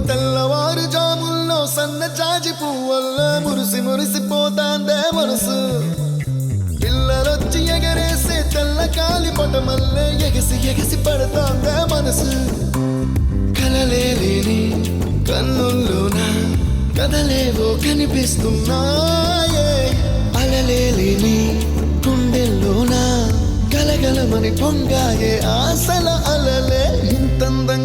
తెల్లవారు జాముల్లో సన్న జాజి పువ్వల్ల మురిసి మురిసిపోతాందే మనసు పిల్లలొచ్చి ఎగరేసే తెల్ల కాలి పటమల్లే ఎగసి ఎగసి పడతాందే మనసు కలలే లేని కన్నుల్లోన కదలేవో కనిపిస్తున్నాయే అలలే లేని గుండెల్లోన గలగలమని పొంగాయే ఆశల అలలే ఇంతందంగా